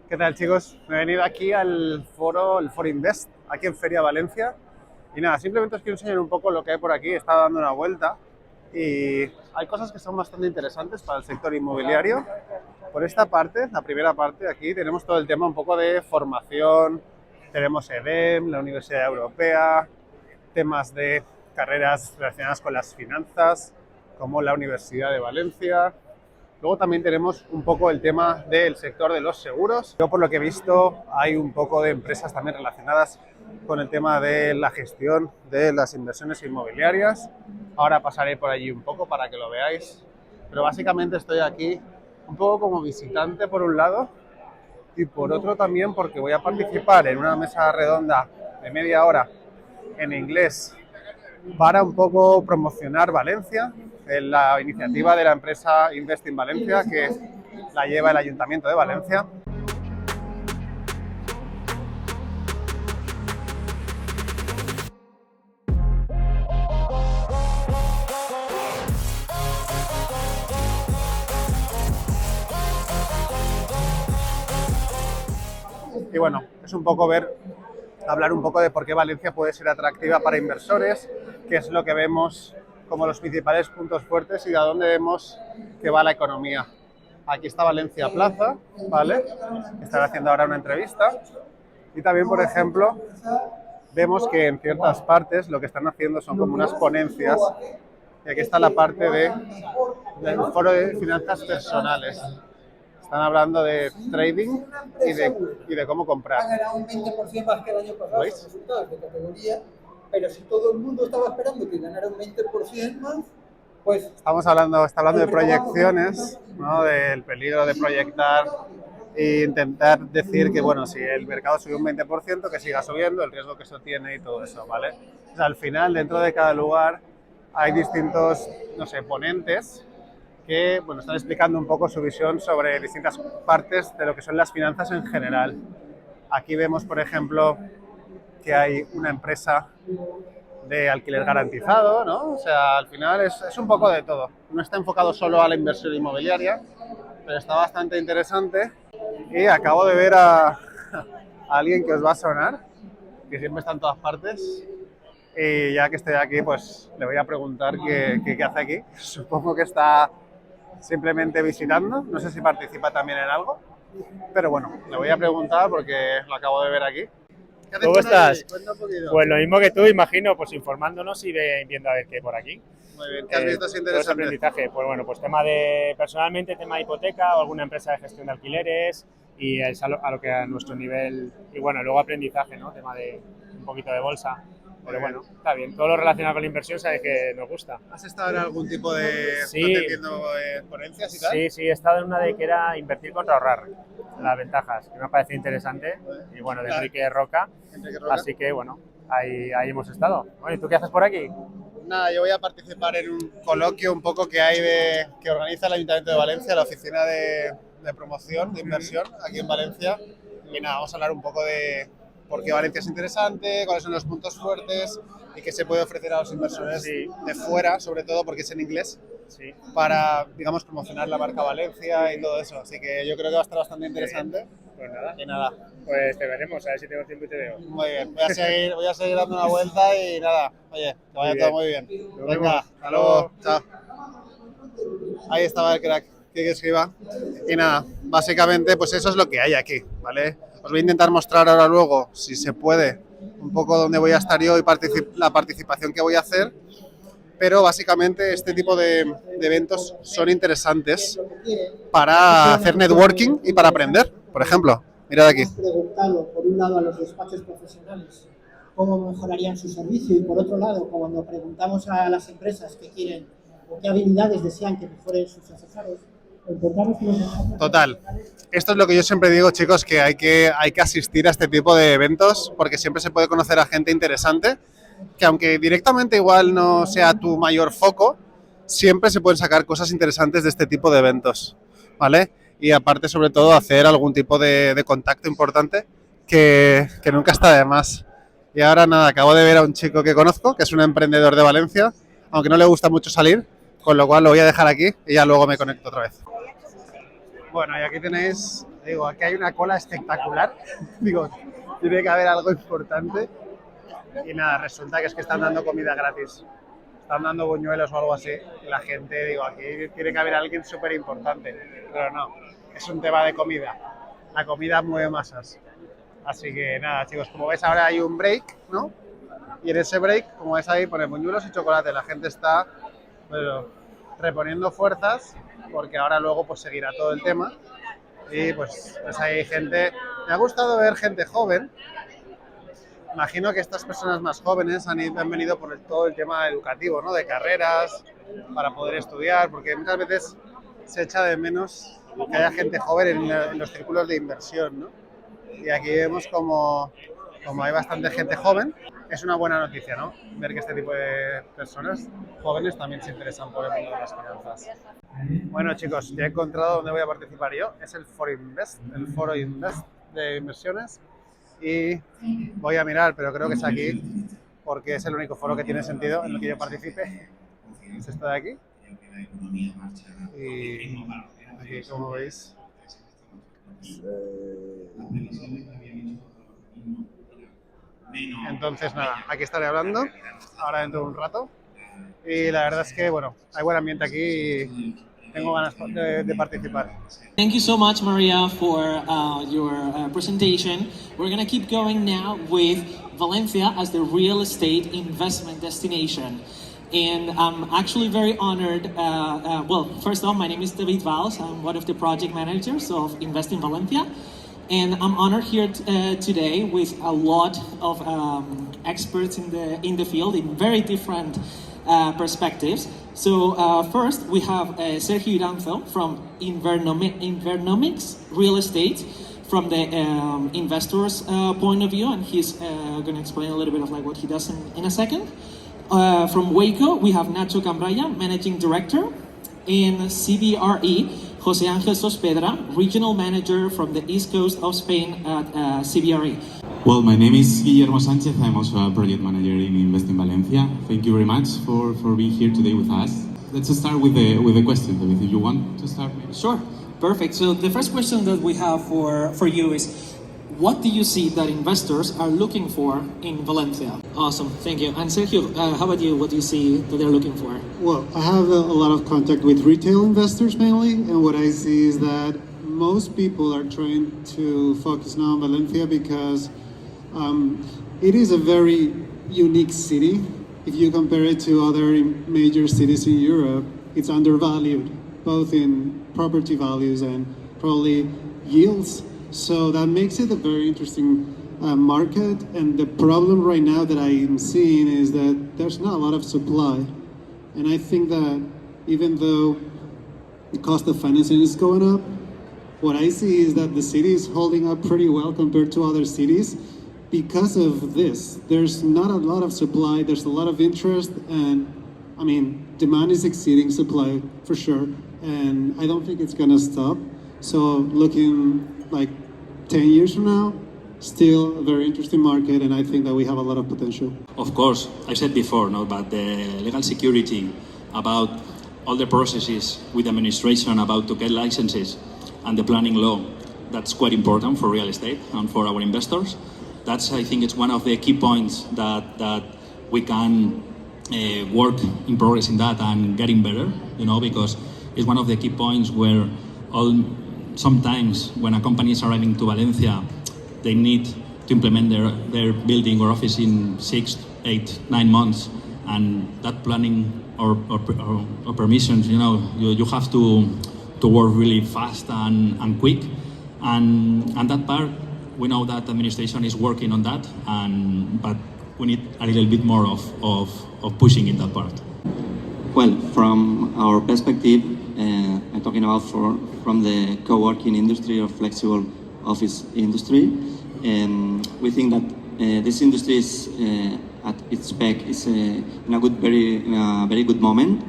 ¿Qué tal, chicos? Me he venido aquí al foro, el Forinvest, aquí en Feria Valencia. Y nada, simplemente os quiero enseñar un poco lo que hay por aquí. He estado dando una vuelta y hay cosas que son bastante interesantes para el sector inmobiliario. Por esta parte, la primera parte, aquí tenemos todo el tema un poco de formación. Tenemos EDEM, la Universidad Europea, temas de carreras relacionadas con las finanzas, como la Universidad de Valencia. Luego también tenemos un poco el tema del sector de los seguros. Yo, por lo que he visto, hay un poco de empresas también relacionadas con el tema de la gestión de las inversiones inmobiliarias. Ahora pasaré por allí un poco para que lo veáis. Pero básicamente estoy aquí un poco como visitante por un lado y por otro también porque voy a participar en una mesa redonda de media hora en inglés para un poco promocionar Valencia, en la iniciativa de la empresa investinvlc, que la lleva el Ayuntamiento de Valencia. Y bueno, es un poco hablar un poco de por qué Valencia puede ser atractiva para inversores, qué es lo que vemos como los principales puntos fuertes y de dónde vemos que va la economía. Aquí está Valencia Plaza, ¿vale? Estaré haciendo ahora una entrevista. Y también, por ejemplo, vemos que en ciertas partes lo que están haciendo son como unas ponencias. Y aquí está la parte del foro de finanzas personales. Están hablando de trading y de cómo comprar. Ha ganado un 20% más que el año pasado, ¿Veis? los resultados de categoría, pero si todo el mundo estaba esperando que ganara un 20% más, pues... Está hablando de proyecciones, ¿no? Del peligro de proyectar e intentar decir que, bueno, si el mercado sube un 20%, que siga subiendo, el riesgo que eso tiene y todo eso, ¿vale? O sea, al final, dentro de cada lugar hay distintos, no sé, ponentes que, bueno, están explicando un poco su visión sobre distintas partes de lo que son las finanzas en general. Aquí vemos, por ejemplo, que hay una empresa de alquiler garantizado, ¿no? O sea, al final es un poco de todo. No está enfocado solo a la inversión inmobiliaria, pero está bastante interesante. Y acabo de ver a alguien que os va a sonar, que siempre está en todas partes. Y ya que estoy aquí, pues le voy a preguntar qué hace aquí. Supongo que está simplemente visitando, no sé si participa también en algo, pero bueno, le voy a preguntar porque lo acabo de ver aquí. ¿Cómo estás? Cuenta un poquito. Pues lo mismo que tú, imagino, pues informándonos y viendo a ver qué hay por aquí. Muy bien, ¿qué has visto así Todo ese interesante? aprendizaje, pues bueno, pues personalmente tema de hipoteca o alguna empresa de gestión de alquileres y es a lo que a nuestro nivel, y bueno, luego aprendizaje, ¿no? Tema de un poquito de bolsa. Pero bueno, está bien. Todo lo relacionado con la inversión sabes que nos gusta. ¿Has estado en algún tipo de Sí. ponencias y tal? Sí, he estado en una de que era invertir contra ahorrar, las ventajas, que me ha parecido interesante, y bueno, de Enrique Roca, así que bueno, ahí hemos estado. Bueno, ¿y tú qué haces por aquí? Nada, yo voy a participar en un coloquio un poco que hay que organiza el Ayuntamiento de Valencia, la oficina de promoción, de inversión, aquí en Valencia, y nada, vamos a hablar un poco de por qué Valencia es interesante, cuáles son los puntos fuertes y qué se puede ofrecer a los inversores de fuera, sobre todo porque es en inglés, para, digamos, promocionar la marca Valencia y todo eso. Así que yo creo que va a estar bastante interesante. Pues nada. Y nada. Pues te veremos, a ver si tengo tiempo y te veo. Muy bien, voy a seguir dando una vuelta y nada, oye, que vaya todo muy bien. Venga, hasta luego, chao. Ahí estaba el crack que escriba. Y nada, básicamente pues eso es lo que hay aquí, ¿vale? Os voy a intentar mostrar ahora luego, si se puede, un poco dónde voy a estar yo y la participación que voy a hacer. Pero básicamente este tipo de eventos son interesantes para hacer networking y para aprender. Por ejemplo, mirad aquí. Hemos preguntado, por un lado, a los despachos profesionales cómo mejorarían su servicio y, por otro lado, cuando preguntamos a las empresas qué quieren o qué habilidades desean que mejoren sus asesores, encontramos que los... Total. Esto es lo que yo siempre digo, chicos, que hay que asistir a este tipo de eventos porque siempre se puede conocer a gente interesante que aunque directamente igual no sea tu mayor foco, siempre se pueden sacar cosas interesantes de este tipo de eventos, ¿vale? Y aparte, sobre todo, hacer algún tipo de contacto importante que nunca está de más. Y ahora nada, acabo de ver a un chico que conozco, que es un emprendedor de Valencia, aunque no le gusta mucho salir, con lo cual lo voy a dejar aquí y ya luego me conecto otra vez. Bueno, y aquí tenéis Digo, aquí hay una cola espectacular. Digo, tiene que haber algo importante. Y nada, resulta que es que están dando comida gratis. Están dando buñuelos o algo así. Y la gente, digo, aquí tiene que haber alguien súper importante. Pero no, es un tema de comida. La comida mueve masas. Así que nada, chicos, como ves ahora hay un break, ¿no? Y en ese break, como ves ahí, pone buñuelos y chocolate. La gente está, bueno, reponiendo fuerzas porque ahora luego pues seguirá todo el tema. Y pues hay gente... Me ha gustado ver gente joven. Imagino que estas personas más jóvenes han venido por todo el tema educativo, ¿no? De carreras, para poder estudiar, porque muchas veces se echa de menos que haya gente joven en los círculos de inversión, ¿no? Y aquí vemos como hay bastante gente joven. Es una buena noticia, ¿no? Ver que este tipo de personas jóvenes también se interesan por el mundo de las finanzas. Bueno, chicos, ya he encontrado dónde voy a participar yo. Es el Forinvest, el Foro Invest de inversiones. Y voy a mirar, pero creo que es aquí, porque es el único foro que tiene sentido en el que yo participe. Es esto de aquí. Y aquí, como veis, entonces nada, aquí estaré hablando ahora dentro de un rato. Y la verdad es que, bueno, hay buen ambiente aquí y tengo ganas de participar. Thank you so much, Maria, for your presentation. We're going to keep going now with Valencia as the real estate investment destination. And I'm actually very honored. Well, first off, my name is David Valls. I'm one of the project managers of Invest in Valencia. And I'm honored here today with a lot of experts in the field in very different perspectives. So first we have Sergio Iranzo from Invernomics Real Estate from the investor's point of view, and he's going to explain a little bit of like what he does in a second. From Waco, we have Nacho Cambraya, Managing Director. In CBRE, José Ángel Sospedra, Regional Manager from the East Coast of Spain at CBRE. Well, my name is Guillermo Sánchez. I'm also a project manager in Invest in Valencia. Thank you very much for being here today with us. Let's start with the question, David, if you want to start. Maybe. Sure, perfect. So the first question that we have for you is, what do you see that investors are looking for in Valencia? Awesome, thank you. And Sergio, how about you? What do you see that they're looking for? Well, I have a lot of contact with retail investors mainly, and what I see is that most people are trying to focus now on Valencia because it is a very unique city. If you compare it to other major cities in Europe, it's undervalued, both in property values and probably yields. So that makes it a very interesting market. And the problem right now that I'm seeing is that there's not a lot of supply. And I think that even though the cost of financing is going up, what I see is that the city is holding up pretty well compared to other cities because of this. There's not a lot of supply, there's a lot of interest, and I mean, demand is exceeding supply for sure. And I don't think it's gonna stop. So looking like 10 years from now, still a very interesting market, and I think that we have a lot of potential. Of course, I said before, no, but the legal security about all the processes with administration about to get licenses and the planning law, that's quite important for real estate and for our investors. That's, I think, it's one of the key points that we can work in progress in that and getting better, you know, because it's one of the key points where sometimes when a company is arriving to Valencia, they need to implement their building or office in 6, 8, 9 months, and that planning or permissions, you know, you have to work really fast and quick, and that part, we know that administration is working on that, but we need a little bit more of pushing in that part. Well, from our perspective, I'm talking about from the co-working industry or flexible office industry. We think that this industry is at its peak, is in a very good moment,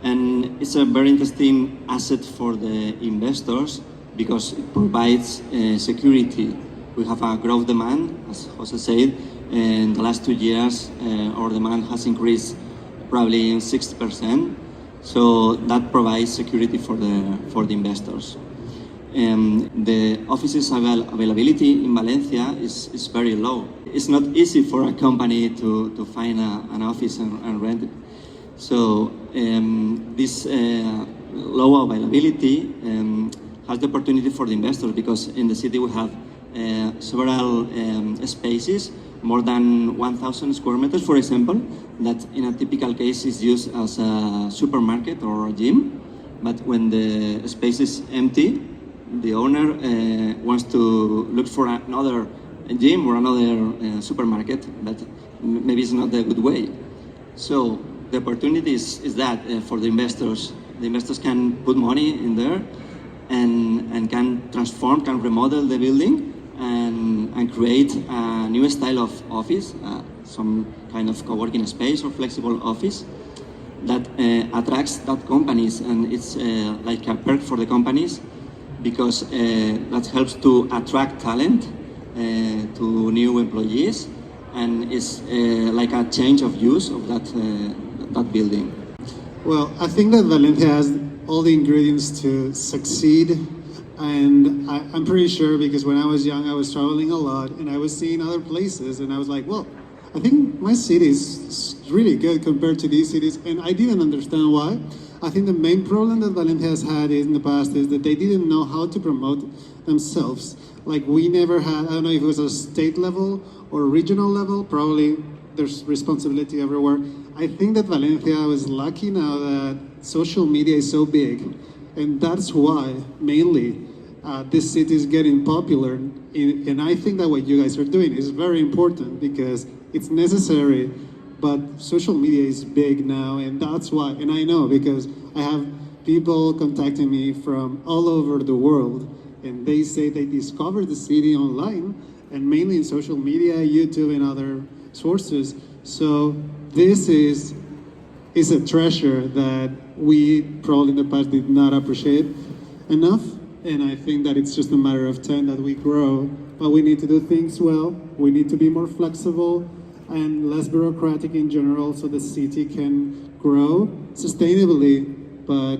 and it's a very interesting asset for the investors because it provides security. We have a growth demand, as Jose said. In the last 2 years, our demand has increased probably 60%. So that provides security for the investors. the offices availability in Valencia is very low. It's not easy for a company to find an office and rent it. So this low availability has the opportunity for the investors, because in the city we have several spaces, more than 1,000 square meters, for example, that in a typical case is used as a supermarket or a gym. But when the space is empty, the owner wants to look for another gym or another supermarket, but maybe it's not the good way. So the opportunity is that for the investors can put money in there and can transform, can remodel the building and create a new style of office, some kind of co-working space or flexible office that attracts that companies, and it's like a perk for the companies, because that helps to attract talent to new employees, and it's like a change of use of that building. Well, I think that Valencia has all the ingredients to succeed, and I'm pretty sure, because when I was young I was traveling a lot and I was seeing other places and I was like, well, I think my city is really good compared to these cities, and I didn't understand why. I think the main problem that Valencia has had in the past is that they didn't know how to promote themselves. Like, we never had, I don't know if it was a state level or regional level, probably there's responsibility everywhere. I think that Valencia was lucky now that social media is so big, and that's why mainly this city is getting popular. And I think that what you guys are doing is very important, because it's necessary, but social media is big now, and that's why. And I know, because I have people contacting me from all over the world, and they say they discovered the city online, and mainly in social media, YouTube and other sources. So this is a treasure that we probably in the past did not appreciate enough, and I think that it's just a matter of time that we grow, but we need to do things well, we need to be more flexible and less bureaucratic in general, so the city can grow sustainably, but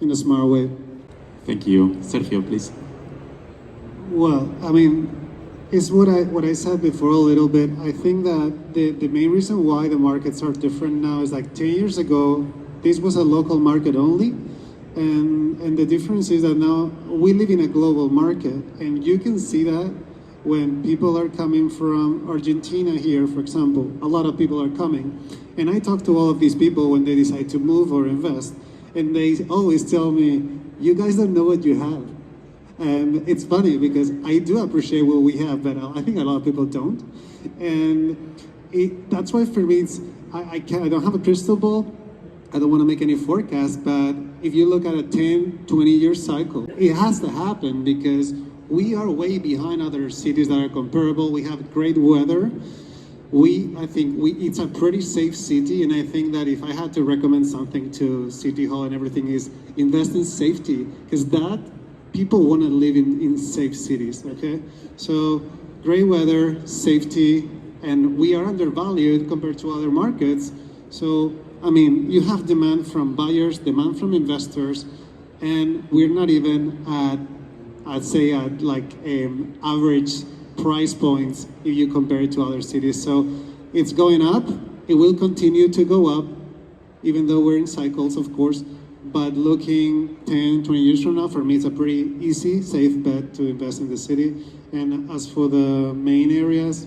in a smart way. Thank you. Sergio, please. Well, I mean, it's what I said before a little bit. I think that the main reason why the markets are different now is, like, 10 years ago, this was a local market only, and the difference is that now we live in a global market, and you can see that when people are coming from Argentina here, for example. A lot of people are coming, and I talk to all of these people when they decide to move or invest, and they always tell me, you guys don't know what you have. And it's funny, because I do appreciate what we have, but I think a lot of people don't. And that's why for me, I don't have a crystal ball. I don't want to make any forecast, but if you look at a 10, 20-year cycle, it has to happen, because we are way behind other cities that are comparable. We have great weather. I think it's a pretty safe city, and I think that if I had to recommend something to City Hall and everything, is invest in safety, because that people want to live in safe cities, okay? So great weather, safety, and we are undervalued compared to other markets. So, I mean, you have demand from buyers, demand from investors, and we're not even at, I'd say, at like average price points if you compare it to other cities. So it's going up, it will continue to go up, even though we're in cycles, of course. But looking 10, 20 years from now, for me, it's a pretty easy, safe bet to invest in the city. And as for the main areas,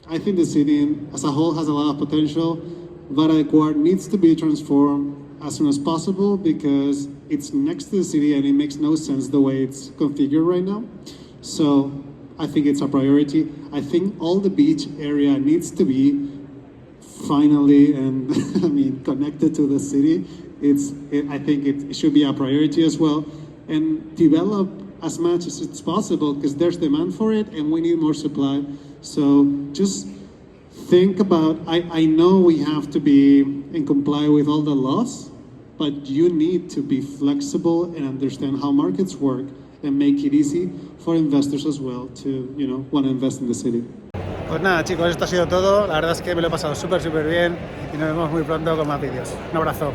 I think the city as a whole has a lot of potential. Vale needs to be transformed as soon as possible, because it's next to the city and it makes no sense the way it's configured right now. So I think it's a priority. I think all the beach area needs to be finally, and I mean, connected to the city. I think it should be a priority as well, and develop as much as it's possible, because there's demand for it and we need more supply. So just think about, I know we have to be and comply with all the laws, but you need to be flexible and understand how markets work and make it easy for investors as well to, want to invest in the city. Pues nada, chicos, esto ha sido todo. La verdad es que me lo he pasado súper bien y nos vemos muy pronto con más vídeos. Un abrazo.